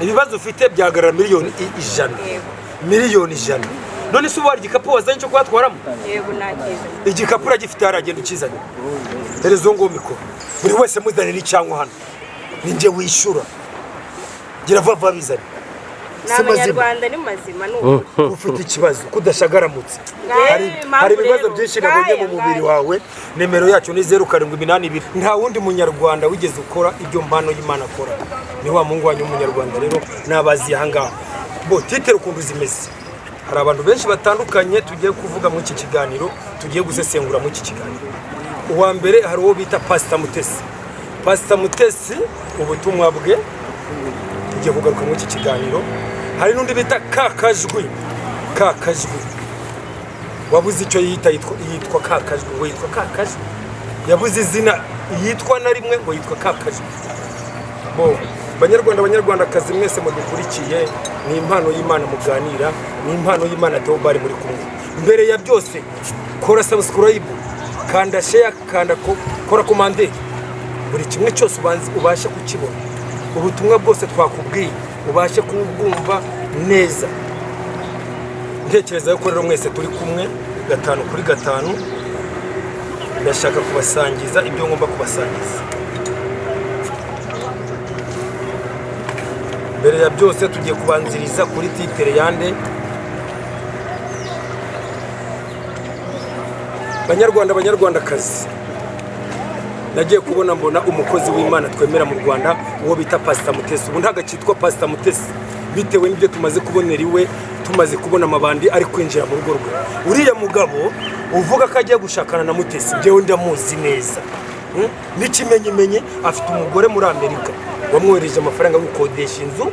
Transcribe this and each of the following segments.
ibibazo ufite byagarara miliyoni 100 miliyoni 100 none se ubu igikapu wazanye cyo kwatwaramo yego nakiza igikapu uragifite haragenda ukizanye herezo ngo mikoro buri wese muzanira icyanwa hano ninjye wishyura gira vava bizanye n'abanyarwanda ni mazima n'ubu ufite ikibazo kudashagaramutse hari ibibazo byinshi nabonye mu mubiri wawe nimero yacu ni 0782 nta wundi munyarwanda wigeze ukora ibyo mpano y'Imana akora ni wa mungu wanyu umunyarwanda rero nabazi ahangaha bo titere ukuntu zimeze hari abantu benshi batandukanye tugiye kuvuga mu iki kiganiro tugiye gusesengura mu iki kiganiro uwa mbere hari uwo bita Pastor Mutesi ubutumwa bwe tugiye kugaruka mu iki kiganiro hari n'undi bita kakajwi wabuze icyo yitwa kakajwi ngo yitwa kakajwi yabuze izina yitwa na rimwe ngo yitwa kakajwi bo banyarwandakazi mwese mudukurikiye ni impano y'Imana muganira ni impano y'Imana Theobald muri kumwe mbere ya byose kora subscribe kanda share kanda kora commande buri kimwe cyose ubashe kukibona ubutumwa bwose twakubwiye ubashe kubwumva neza ntekereza yuko rero mwese turi kumwe 5 ndashaka kubasangiza ibyo ngomba kubasangiza mbere ya byose tugiye kubanziriza kuri titere yande banyarwandakazi nagiye kubona mbona umukozi w'Imana twemera mu Rwanda uwo bita Pastor Mutesi ubu ntaga cyitwa Pastor Mutesi bitewe n'ibyo tumaze kubonera iwe tumaze kubona amabandi ari kwinjira mu rugo rwe uriya mugabo uvuga ko agiye gushakana na Mutesi byewe ndamuzi neza n'ikimenyimenye afite umugore muri Amerika wamwohereje amafaranga yo gukodesha inzu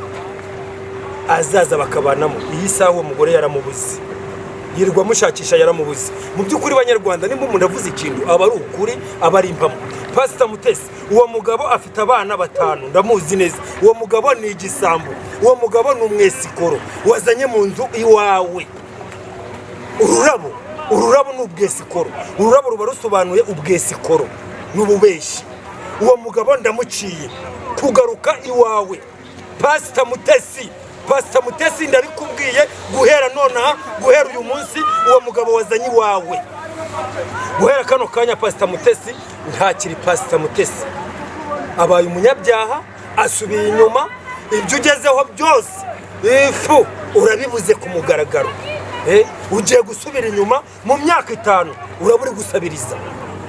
azaza bakabanamo iyi saha uwo mugore yaramubuze yirirwa mushakisha yaramubuze mu by'ukuri banyarwanda nimba umuntu avuze ikintu aba ari ukuri aba ari impamo Pastor Mutesi uwo mugabo afite abana 5 ndamuzi neza uwo mugabo ni igisambo uwo mugabo ni umwesikoro wazanye mu nzu iwawe ururabo ni ubwesikoro ururabo ruba rusobanuye ubwesikoro n'ububeshi uwo mugabo ndamuciye kugaruka iwawe Pastor Mutesi ndabikubwiye guhera nonaha guhera uyu munsi uwo mugabo wazanye iwawe guhera kano kanya Pastor Mutesi ntakiri Pastor Mutesi abaye umunyabyaha asubiye inyuma ibyo ugezeho byose ifu urabibuze ku mugaragaro ugiye gusubira inyuma mu myaka 5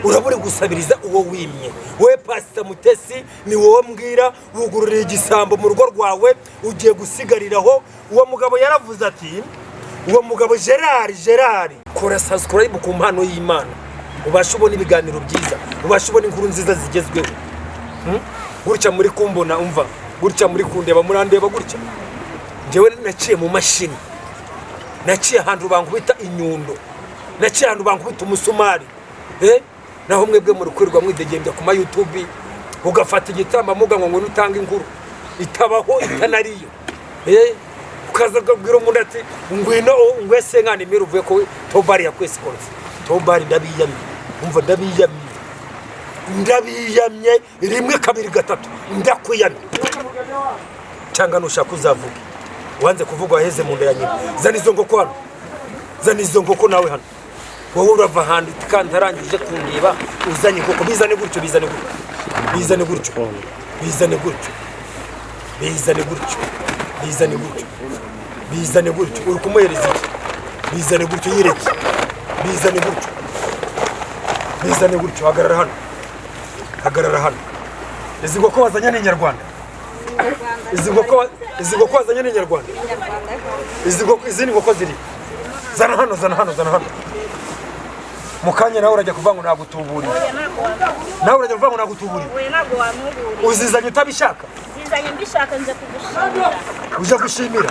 uraburi gusabiriza uwo wimye we Pastor Mutesi ni wowe mbwira bugururiye igisambo mu rugo rwawe ugiye gusigariraho uwo mugabo yaravuze ati uwo mugabo Gerard kora subscribe ku mpano y'Imana ubashe ubona ibiganiro byiza ubashe ubona inkuru nziza zigezweho gutya muri kumbona umva gutya muri kundeba murandeba gutya jewe naciye mu mashini naciye ahantu bankubita inyundo naciye ahantu bankubita umusumari naho mwebwe muri kwirwa mwidegembya ku YouTube ugafata igitamba mugango ngo nutanga inkuru itabaho itanariyo ukaza kubwira umuntu ati ngwino ngwese nkani miru uvuye ko Theobald yakwese konse Theobald ndabiyamye umva ndabiyamye 1 2 3 ndakwiyamye cyangwa nushaka uzavuga wanze kuvuga waheze mu nda ya nyina zana izo ngoko nawe hano wowe urava handi kandi arangije kundeba uzanye koko bizane gutyo uri kumuhereza iki bizane gutyo yireke bizane gutyo hagarara hano izi ngoko wazanye ni Nyarwanda izi ngoko wazanye ni Nyarwanda izi ngoko ziri zana hano mukanya nawe urajya kuvuga ngo nagutuburiye uzizanye utabishaka zizanye mbishaka nje kugushimira uje gushimira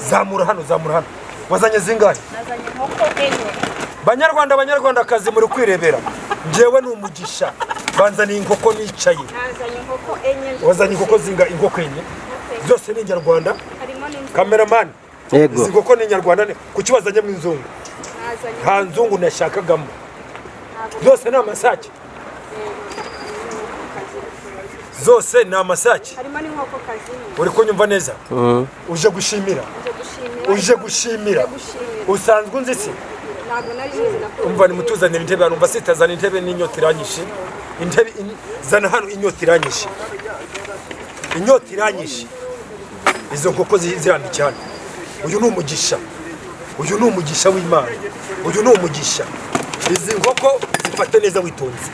zamura hano wazanye zingahe nazanye nkoko enye banyarwandakazi muri kwirebera njewe ni umugisha banzaniye inkoko nicaye nazanye nkoko enye wazanye inkoko inkoko enye zose ni Nyarwanda cameraman yego izi nkoko ni Nyarwanda kuki wazanye mu inzungu nta nzungu nashakagamo zose ni amasake zose ni amasake. harimo n'inkoko kazini. Uri kunyumva neza? Uje gushimira. Uje gushimira. Usanzwe unzi se? Ntabwo nari nzi na umva nimutuzanira intebe hano, umva sitazana intebe n'inyota iranyishe. Intebe zana hano inyota iranyishe. Inyota iranyishe. Izo nkoko zirandi cyane. Uyu ni umugisha. Uyu ni umugisha w'Imana. Uyu ni umugisha. Izi nkoko zifate neza witonze.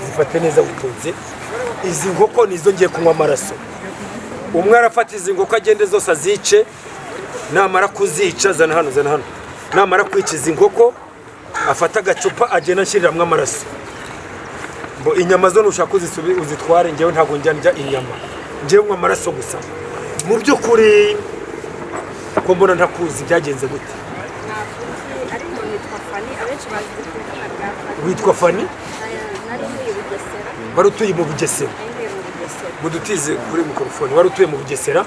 Zifate neza witonze. Izi nkoko nizo ngiye kunywa amaraso. Umwe arafata izi nkoko agende zose azice, namara kuzica zana hano. Namara kwica izi nkoko afata agacupa agenda nshyiriramo amaraso. Ngo inyama zo nushaka uzitware, ngewe ntabwo njya inyama. Ngewe nywa amaraso gusa. Mu by'ukuri ko mbona ntakuzi byagenze gute? ariko nitwa Fani, abenshi bazi izina rya Fani. Witwa Fani? Nari ntuye Bugesera. Wari utuye mu Bugesera? Nari mu Bugesera. Mudutize kuri mikrofone. Wari utuye mu Bugesera?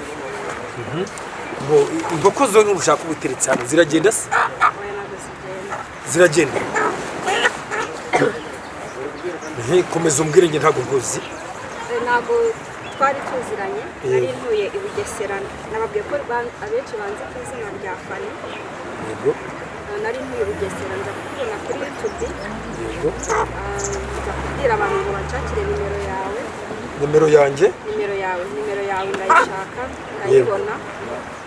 Ngo inkoko zo nushaka ubuteretse hano ziragenda se? Ziragenda. Komeza umbwire nge ntabwo nkuzi. Ntabwo twari tuziranye, nari ntuye i Bugesera. Nababwiye ko abenshi banzi ku izina rya Fani. Yego. Nari ntuye i Bugesera, nza kukubona kuri YouTube. Yego. Nza kubwira abantu ngo banshakire nimero yawe. Nimero yanjye? Nimero yawe ndayishaka, ndayibona.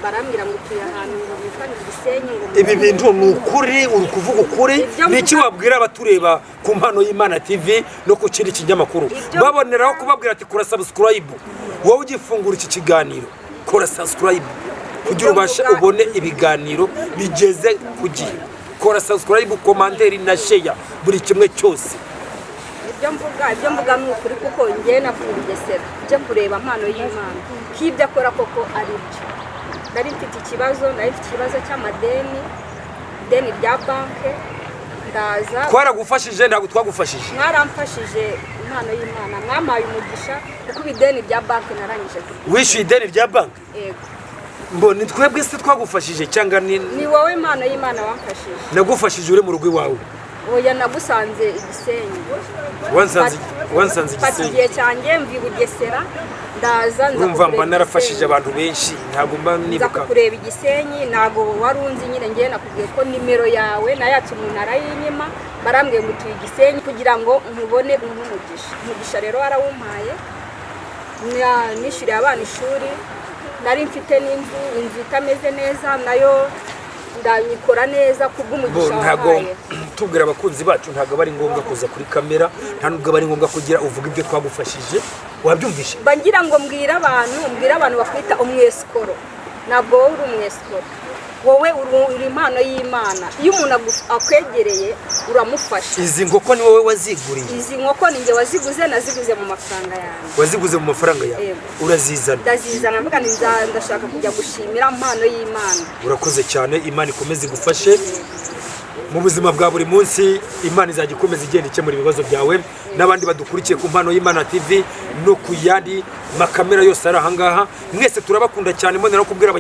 Barambwira ngo utuye ahantu ngo bitwa Gisenyi ngo. Ibi bintu ni ukuri, uri kuvuga ukuri? Niki wabwira abatureba ku Mpano y'Imana TV no ku kindi kinyamakuru? Baboneraho kubabwira ati kora subscribe. Wowe ugifungura iki kiganiro, kora subscribe kugira ubashe ubone ibiganiro bigeze ku gihe. Kora subscribe, commentaire na share buri kimwe cyose. Ibyo mvuga ni ukuri kuko njye navuye Bugesera nje kureba Mpano y'Imana k'ibyo akora koko ari byo. Nari mfite ikibazo cy'amadeni, deni rya banke, ndaza. Twaragufashije ntabwo twagufashije? Mwaramfashije Impano y'Imana, mwamaye umugisha kuko ideni rya banke narangije. Wishyuye ideni rya banke? Yego. Mbo ni twebwe se twagufashije cyangwa ni wowe Impano y'Imana wamfashije? Nagufashije uri mu rugo iwawe? Oya, nagusanze Igisenyi. Wansanze Igisenyi? Igihe cyanjye mvi Bugesera ndaza urumva mba narafashije abantu benshi, ntabwo mba nibuka. Nza kureba Igisenyi, ntabwo wari unzi nyine. Ngiye nakubwiye ko nimero yawe nayatse umuntu arayinyima, barambwiye ngo utuye Igisenyi kugira ngo nkubone umugisha rero warawumpaye. Nishyuriye abana ishuri, nari mfite inzu itameze neza nayo ndanyikora neza kubw'umugisha wahaye. Tubwira abakunzi bacu ntabwo bari ngombwa kuza kuri kamera, nta nubwo bari ngombwa kugira uvuga ibyo twagufashije. Wabyumvishe? Bangira ngo mbwira abantu bakwita umwesikoro. Ntabwo wowe uri umwesikoro, wowe uri Impano y'Imana. Iyo umuntu akwegereye uramufasha. Izi nkoko ni wowe waziguriye? Izi nkoko ni njye waziguze, naziguze mu mafaranga yanjye. Waziguze mu mafaranga yawe? Urazizana? Ndazizana, mvuga ndashaka kujya gushimira Mpano y'Imana. Urakoze cyane, Imana ikomeze igufashe mu buzima bwa buri munsi. Imana izajya ikomeza igenda ikemura ibibazo byawe. N'abandi badukurikiye ku Mpano y'Imana TV no ku yandi makamera yose ari ahangaha, mwese turabakunda cyane. Mbonera no kubwira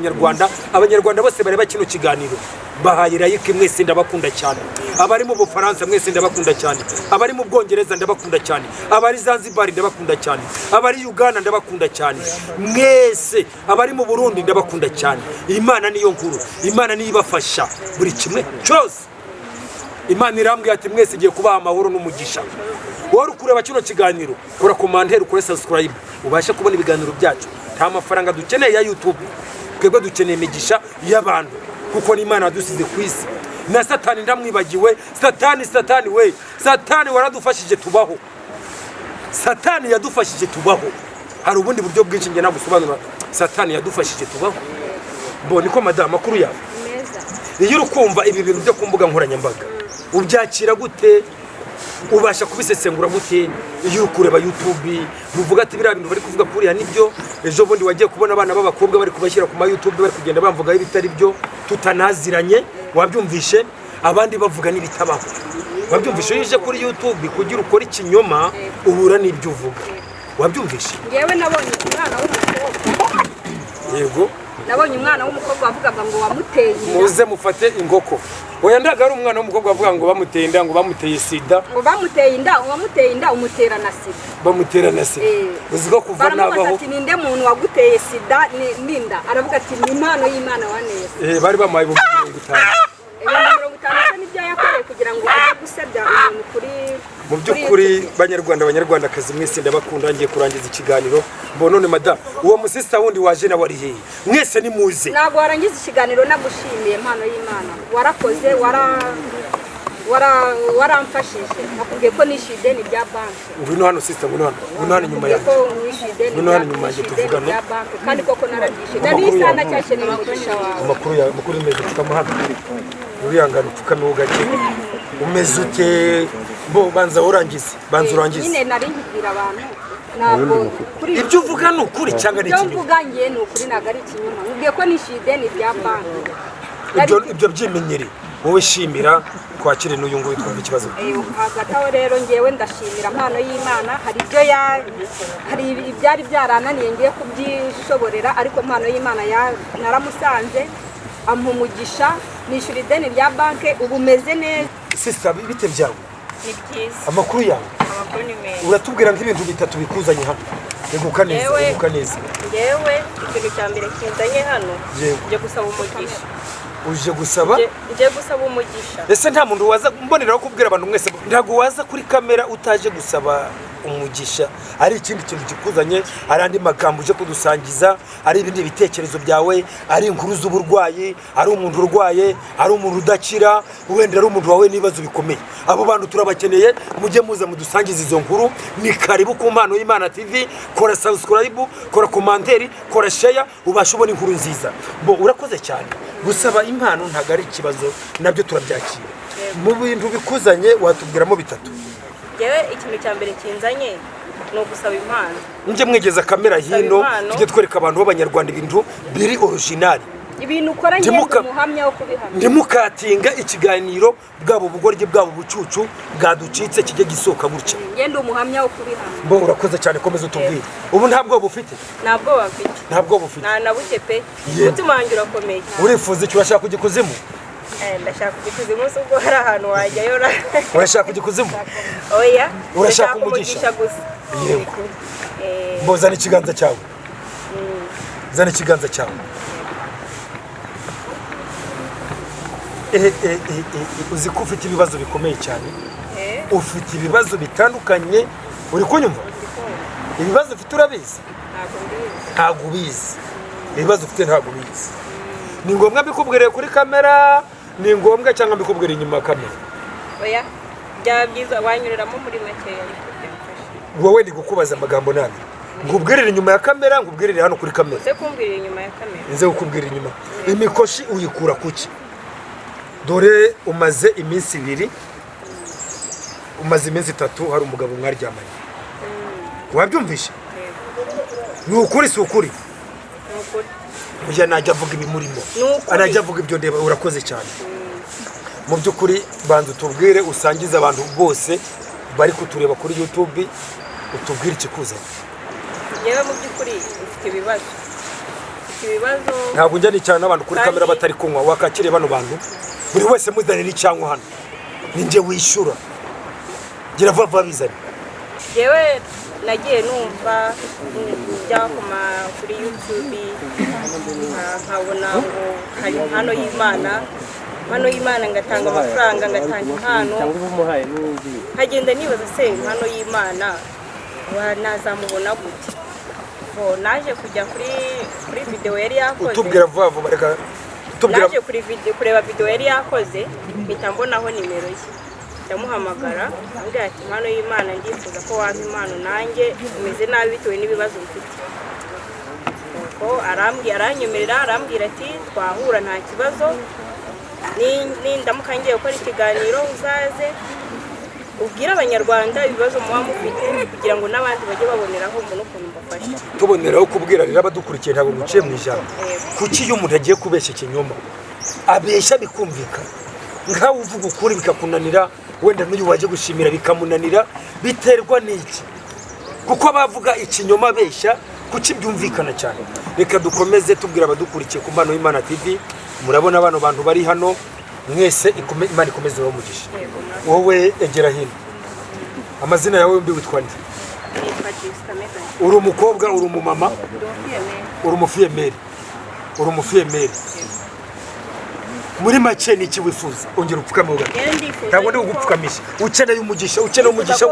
abanyarwanda bose bareba kino kiganiro, bahaye like, mwese ndabakunda cyane. Abari mu Bufaransa mwese ndabakunda cyane, abari mu Bwongereza ndabakunda cyane, abari Zanzibar ndabakunda cyane, abari Uganda ndabakunda cyane, mwese abari mu Burundi ndabakunda cyane. Imana niyo nkuru, Imana niyo ibafasha buri kimwe cyose. Imana irambwiye ati mwese igiye kubaha amahoro n'umugisha. Wowe kureba kino kiganiro, kora commentaire, ukore subscribe, ubashe kubona ibiganiro byacu. Nta mafaranga dukeneye ya YouTube, twebwe dukeneye imigisha y'abantu kuko ni Imana yadusize ku isi. Na Satani ndamwibagiwe. Satani we, Satani waradufashije tubaho. Satani yadufashije tubaho. Hari ubundi buryo bwinshi nge nagusobanura. Satani yadufashije tubaho. Niko madama makuru yawe neza. Iyo urukumva ibi bintu byo kumbuga nkoranyambaga ubyakira gute? Ubasha kubisesengura gute? Iyo kureba YouTube muvuga ati biriya bintu bari kuvuga kuriya nibyo, ejo bundi wagiye kubona abana b'abakobwa bari kubashyira ku YouTube bari kugenda bamvuga ibitari byo, tutanaziranye. Wabyumvishe? Abandi bavuga n'ibitabaho. Wabyumvishe? Iyo uje kuri YouTube kugira ukora ikinyoma ubura n'ibyo uvuga. Wabyumvishe? Ngewe nabonye umwana w'umukobwa. Yego. Nabonye umwana w'umukobwa wavugaga ngo wamuteye. Muze mufate ingoko. oya ndaga ari umwana w'umukobwa bavuga ngo bamuteye inda ngo bamuteye sida ngo bamuteye inda uwamuteye inda umutera na sida bamutera na sida uziko kuva nabaho ati ninde muntu waguteye sida ninda aravuga ati ni impano y'Imana waneza bari bamaye mu 50 nibyo yakoreye kugira ngo ajye gusebya umuntu kuri mu by'ukuri banyarwandakazi mwese ndabakunda ngiye kurangiza ikiganiro mbonone madame uwo musista wundi waje na wari hehe mwese ni muze ntabwo warangiza ikiganiro nagushimiye impano y'Imana warakoze waramfashije nakubwiye ko nishyuye ideni rya banki ngwino hano sister ngwino hano inyuma yanjye ngwino hano inyuma yanjye tuvugana kandi koko narabyishyuye nari isana cyakeneye umugisha wawe amakuru meze tukamuhana uriyangana upfukame ugake umeze ute bo banza urangize nyine nari nkibwira abantu ntabwo kuri ibyo uvuga ni ukuri cyangwa ni ikinyoma ibyo mvuga ngiye ni ukuri ntabwo ari ikinyoma nkubwiye ko nishyuye ideni rya banki ibyo byimenyere wowe shimira twakire n'uyu nguyu twumva ikibazo hagati aho rero ngewe ndashimira impano y'Imana hari ibyari byarananiye ngiye kubyishoborera ariko impano y'Imana naramusanze ampa umugisha nishyura ideni rya banki ubu meze neza sister bite byawe ni byiza amakuru yawe ni meza uratubwira nk'ibintu bitatu bikuzanye hano eguka neza ngewe ikintu cya mbere kinzanye hano nje gusaba umugisha uje gusaba umugisha ese nta muntu waza mboneraho kubwira abantu mwese ntago waza kuri kamera utaje gusaba umugisha ari ikindi kintu kikuzanye ari andi magambo uje kudusangiza ari ibindi bitekerezo byawe ari inkuru z'uburwayi ari umuntu urwaye ari umuntu udakira wenda ari umuntu wawe nibazo bikomeye abo bantu turabakeneye mujye muza mudusangiza izo nkuru ni karibu ku Mpano y'Imana TV kora subscribe kora commentaire kora share ubasha ubona inkuru nziza bo urakoze cyane gusaba impano ntago ari ikibazo nabyo turabyakira mu bintu bikuzanye watubwiramo bitatu yewe ikintu cya mbere kinzanye no gusaba impano nje mwegeza kamera hino tujye twereka abantu b'abanyarwanda ibintu biri original ibintu ukora ngende muhamya wo kubihamya ndimukatinga ikiganiro bwabo bugorye bwabo bucucu bwaducitse kijye gisoka gutya ngende umuhamya wo kubihamya bo urakoze cyane komeza utubwire ubu ntabwo bufite ntabwo bufite na buke pe umutima wanjye urakomeye urifuza icyo urashaka kujya kuzimu ndashaka kujya kuzimu ubwo hari ahantu wajyayo urashaka kujya kuzimu oya urashaka umugisha gusa yego mbozana ikiganza cyawe zana ikiganza cyawe uzi ko ufite ibibazo bikomeye cyane ufite ibibazo bitandukanye uri kunyumva ibibazo ufite urabizi ntabwo ubizi ibibazo ufite ntabwo ubizi ni ngombwa mbikubwiriye kuri kamera ni ngombwa cyangwa mbikubwira inyuma ya kamera oya byaba byiza wanyureramo muri makeya wowe ndi kukubaza amagambo nabi ngubwirire inyuma ya kamera ngubwirire hano kuri kamera nze kumbwirira inyuma ya kamera nze kukubwira inyuma imikoshi uyikura kuki dore umaze iminsi 2 umaze iminsi 3 hari umugabo mwaryamanye wabyumvishe ni ukuri si ukuri ujya najya avuga ibimurimo anajya avuga ibyo ndeba urakoze cyane mu by'ukuri banza utubwire usangize abantu bose bari kutureba kuri YouTube utubwire ikikuzanye yewe mu by'ukuri ufite ibibazo ntabwo njya cyane n'abantu kuri kamera batari kunywa wakakire bano bantu buri wese muzanira icyanwa hano ninjye wishyura gira vuba bizane yewe nagiye numva njya kuri YouTube nkabona ngo hari impano y'Imana ngatanga amafaranga ngatanga impano nkagenda nibaza se impano y'Imana nazamubona gute naje kujya kuri video yari yakoze utubwira vuba vuba reka naje kureba video yari yakoze mpita mbonaho nimero ye ndamuhamagara ambwira ati impano y'Imana ndifuza ko wampa impano nanjye umeze nabi bitewe n'ibibazo mfite ubwo aranyemerera arambwira ati twahura nta kibazo ndamuka ngiye gukora ikiganiro uzaze ubwira abanyarwanda ibibazo muba mufite kugira ngo n'abandi bajye baboneraho umuntu ukuntu mbafasha tuboneraho kubwira rero abadukurikiye ntabwo guciye mu ijambo kuki iyo umuntu agiye kubeshya ikinyoma abeshya bikumvikana nkawe uvuga ukuri bikakunanira wenda n'uyu waje gushimira bikamunanira biterwa n'iki kuko abavuga ikinyoma abeshya kuki byumvikana cyane reka dukomeze tubwira abadukurikiye ku Mpano y'Imana TV murabona bano bantu bari hano mwese Imana ikomeze umugisha. Wowe egera hino, amazina yawe mbi witwa nde? Uri umukobwa, uri umumama, uri umufiyemeri, uri umufiyemeri. Muri make ni iki wifuza? Ongera upfukame ugato. Ntabwo ndi kugupfukamisha. Ukeneye umugisha, ukeneye umugisha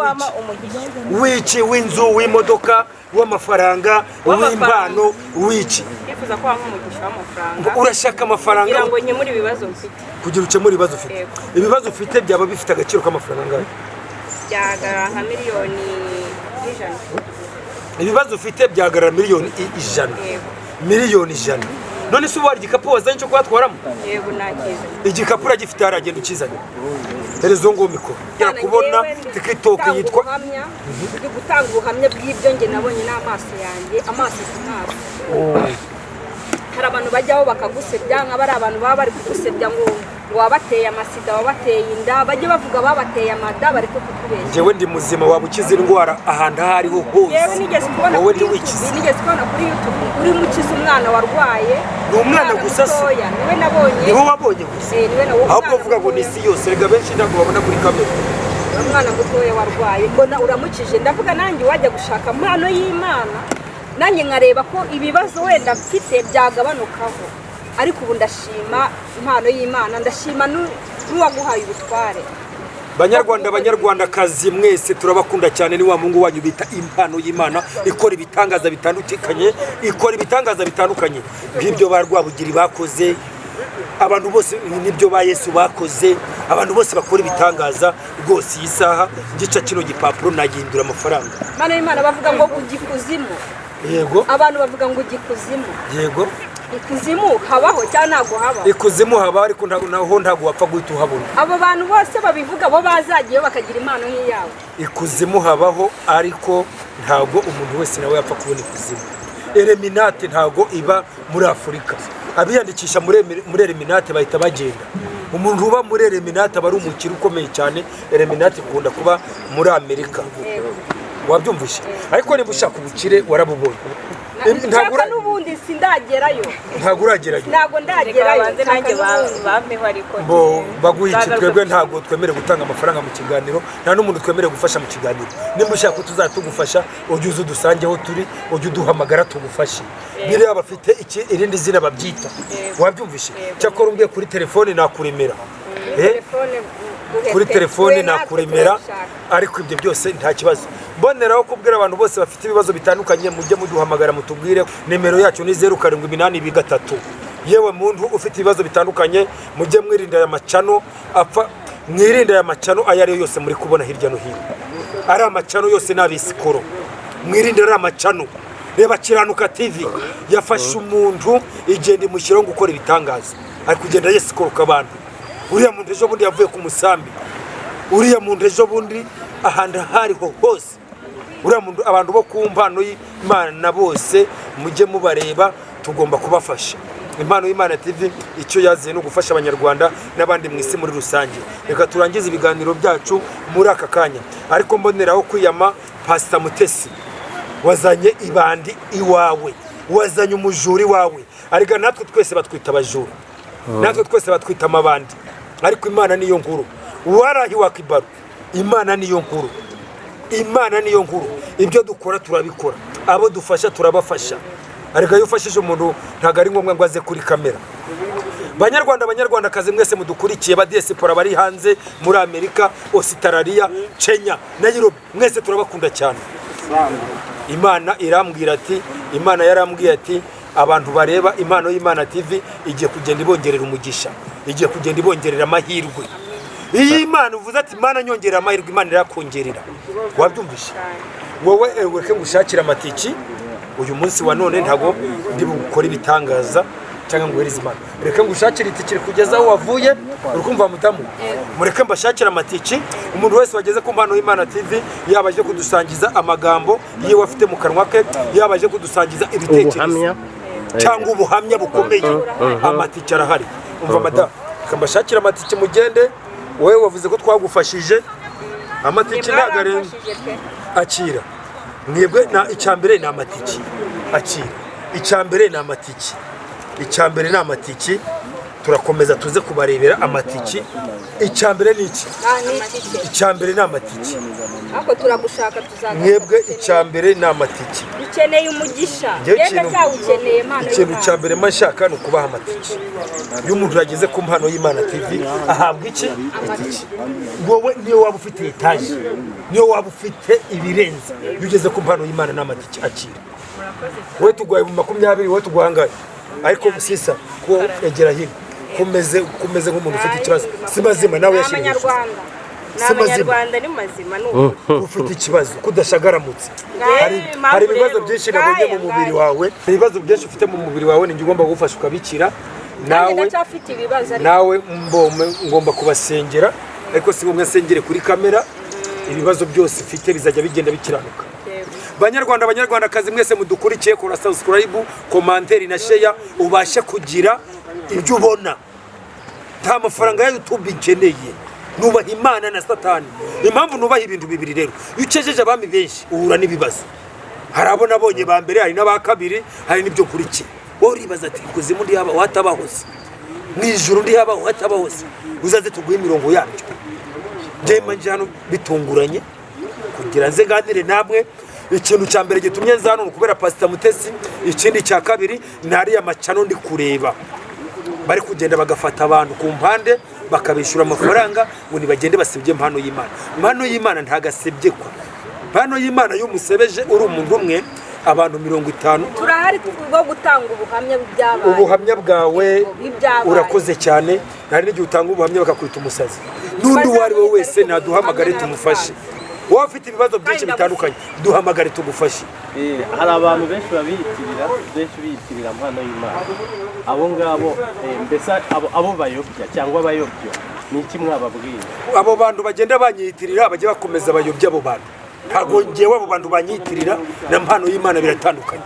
w'iki? W'inzu, w'imodoka, w'amafaranga, w'impano, w'iki? Yifuza ko wampa umugisha w'amafaranga. Urashaka amafaranga kugira ngo nkemure ibibazo mfite. Kugira ukemure ibibazo ufite. Ibibazo ufite byaba bifite agaciro k'amafaranga angahe? Byagara nka miliyoni 100. Ibibazo ufite byagara miliyoni 100. Miliyoni 100. None se uwari igikapu wazanye cyo kwatwaramo? Yego nakize. Igikapu uragifite haragenda ukizanye. Terezo ngo mikoro. Yakubona TikTok yitwa ndi gutanga ubuhamya bw'ibyo nge nabonye n'amaso yanjye, amaso ku maso. Hari abantu bajyaho bakagusebya, nk'abari abantu baba bari kugusebya ngo wabateye amasida, wabateye inda, bajye bavuga babateye amada, bari kukubeshya. Jewe ndi muzima, waba ukize indwara ahandi hariho hose. Yewe nigeze kubona kuri YouTube, nigeze kubona kuri YouTube uri mukiza umwana warwaye. Ni umwana gusa se? Niwe nabonye. Niwe wabonye gusa? Niwe nabonye. Ahubwo uvuga ngo ni isi yose, rega benshi ntabwo babona kuri kamera. Umwana mutoya warwaye, mbona uramukije, ndavuga nanjye wajya gushaka impano y'Imana, nanjye nkareba ko ibibazo wenda mfite byagabanukaho. Ariko ubu ndashima impano y'Imana, ndashima n'uwaguhaye ubutware. Banyarwanda, Banyarwandakazi mwese turabakunda cyane. Ni wa Mungu wanyu bita impano y'Imana, ikora ibitangaza bitandukanye, ikora ibitangaza bitandukanye nk'ibyo barwabugiri bakoze, abantu bose nibyo ba Yesu bakoze, abantu bose bakora ibitangaza. Rwose iyi saha gica kino gipapuro nagindura amafaranga. Impano y'Imana bavuga ngo ugikuzimu. Yego. Abantu bavuga ngo ugikuzimu. Yego. Ikuzimu habaho cyangwa ntago habaho? Ikuzimu haba, ariko ntago wapfa guhita uhabona. Abo bantu bose babivuga bo bazagiye bakagira impano nk'iyawe. Ikuzimu habaho, ariko ntago umuntu wese nawe yapfa kubona ikuzimu. Eliminati ntago iba muri Afurika. Abiyandikisha muri Eliminati bahita bagenda. Umuntu uba muri Eliminati aba ari umukiri ukomeye cyane. Eliminati ikunda kuba muri Amerika. Wabyumvishe? Ariko niba ushaka ubukire warabubonye. Ntabwo n'ubundi sindagerayo. Ntabwo uragerayo. Ntabwo ndagerayo. Nanjye bampeho ariko. Bo baguha iki? Twebwe ntabwo twemere gutanga amafaranga mu kiganiro, nta n'umuntu twemere gufasha mu kiganiro. Niba ushaka ko tuzatugufasha, ujye uza udusange aho turi, ujye uduhamagara tugufashe. Biriya bafite irindi zina babyita. Wabyumvishe? Cyakora umbwiye kuri telefone nakuremera. Kuri telefone nakuremera, ariko ibyo byose nta kibazo. Boneraho kubwira abantu bose bafite ibibazo bitandukanye, mujye muduhamagara mutubwire. Nimero yacu ni 0783. Yewe muntu ufite ibibazo bitandukanye, mujye mwirinda aya macano apfa, mwirinda aya macano ayari yose muri kubona hirya no hino. Ari amacano yose nabisikoro. Mwirinde ari amacano. Reba Kiranuka TV yafashe umuntu igenda imushyiraho gukora ibitangaza, ari kugenda yesikoroka abantu. Uriya muntu ejo bundi yavuye ku musambi, uriya muntu ejo bundi ahandi hariho hose. Uriya muntu, abantu bo ku mpano y'Imana bose mujye mubareba, tugomba kubafasha. Impano y'Imana TV icyo yaziye no gufasha Abanyarwanda n'abandi mu isi muri rusange. Reka turangize ibiganiro byacu muri aka kanya, ariko mboneraho kwiyama Pastor Mutesi. Wazanye ibandi iwawe, wazanye umujuri wawe. Ariko natwe twese batwita abajura, natwe twese batwita amabandi, ariko Imana niyo nkuru. Warahi wakibaru, Imana niyo nkuru. Imana niyo nkuru. Ibyo dukora turabikora, abo dufasha turabafasha. Ariko iyo ufashije umuntu ntago ari ngombwa ngo aze kuri kamera. Banyarwanda, Banyarwandakazi mwese mudukurikiye, ba diaspora bari hanze muri Amerika, Australia, Kenya, Nairobi, mwese turabakunda cyane. Imana irambwira ati, Imana yarambwiye ati abantu bareba Impano y'Imana TV igiye kugenda ibongerera umugisha, igiye kugenda ibongerera amahirwe. Iyi Imana uvuze ati Imana nyongerera amahirwe, Imana irakongerera. Wabyumvishe? Wowe ureke gushakira amatiki uyu munsi wa none, ntago ndi bukora ibitangaza cyangwa ngo werize Imana. Reka ngushakira itiki kugeza aho wavuye, urukumva mutamu. Mureke mbashakira amatiki. Umuntu wese wageze ku Impano y'Imana TV yabaje kudusangiza amagambo yewe afite mu kanwa ke, yabaje kudusangiza ibitekerezo cyangwa ubuhamya bukomeye, amatiki arahari. Umva madamu, kambashakira amatiki mugende. Wowe wavuze ko twagufashije, amatiki nagarenze. Akira mwebwe, na icyambere na amatiki. Akira icyambere na amatiki, icyambere na amatiki. turakomeza tuze kubarebera amatiki. Icyambere ni iki? Icyambere ni amatiki. ariko turagushaka tuzaga Mwebwe icyambere ni amatiki. dukeneye umugisha Njyewe yenda cyawukeneye Mana ikintu cyambere mashaka ni ukubaha amatiki. Iyo umuntu yageze ku mpano y'Imana TV ahabwa iki? Amatiki. Wowe niyo waba ufite etaje, niyo waba ufite ibirenze, iyo ugeze ku mpano y'Imana n'amatiki akira. Wowe tugwaye mu 20, wowe tugwangaye, ariko musisa ko egera hino kumeze nk'umuntu ufite ikibazo. Si mazima nawe yashimye. Abanyarwanda ni mazima n'ubu Ufite ikibazo kudashagaramutse. Hari ibibazo byinshi nabonye mu mubiri wawe. Ibibazo byinshi ufite mu mubiri wawe ni ugomba gufasha ukabikira. Nawe ngomba kubasengera, ariko si ngombwa nsengere kuri kamera. Ibibazo byose ufite bizajya bigenda bikiranuka. Banyarwandakazi mwese mudukurikiye, kora subscribe, commentaire na share ubashe kugira ibyo ubona. Nta mafaranga ya YouTube ikeneye. Nubaha Imana na Satani. Impamvu nubaha ibintu bibiri rero. Iyo ucejeje abami benshi uhura n'ibibazo. Hari abo nabonye ba mbere, hari n'aba kabiri, hari n'ibyo kurikiye. Wowe uribaza ati kuzimu ndi haba watabahose. Mwijuru ndi haba watabahose. Uzaze tuguhe imirongo yabyo. Njema njano bitunguranye kugira nze nganire namwe. Ikintu cya mbere gitumye nzano ukubera Pastor Mutesi, ikindi cya kabiri nari amacano ndi kureba. Bari kugenda bagafata abantu ku mpande bakabishura amafaranga ngo nibagende basebye impano y'Imana. Impano y'Imana ntagasebye kwa. Impano y'Imana y'umusebeje uri umuntu umwe abantu 50. turahari bwo gutanga ubuhamya bw'ibyabaye. Ubuhamya bwawe urakoze cyane. Nari n'igihe utanga ubuhamya bakakwita umusazi. N'undi wari we wese naduhamagare tumufashe. Wowe ufite ibibazo byinshi bitandukanye duhamagare tugufashe. Hari abantu benshi biyitirira impano y'Imana. Abo ngabo mbese abo bayobya cyangwa abayobyo ni iki mwababwira? Abo bantu bagenda banyiyitirira bajye bakomeza bayobya abo bantu. Ntago ngewe abo bantu banyiyitirira na impano y'Imana biratandukanye.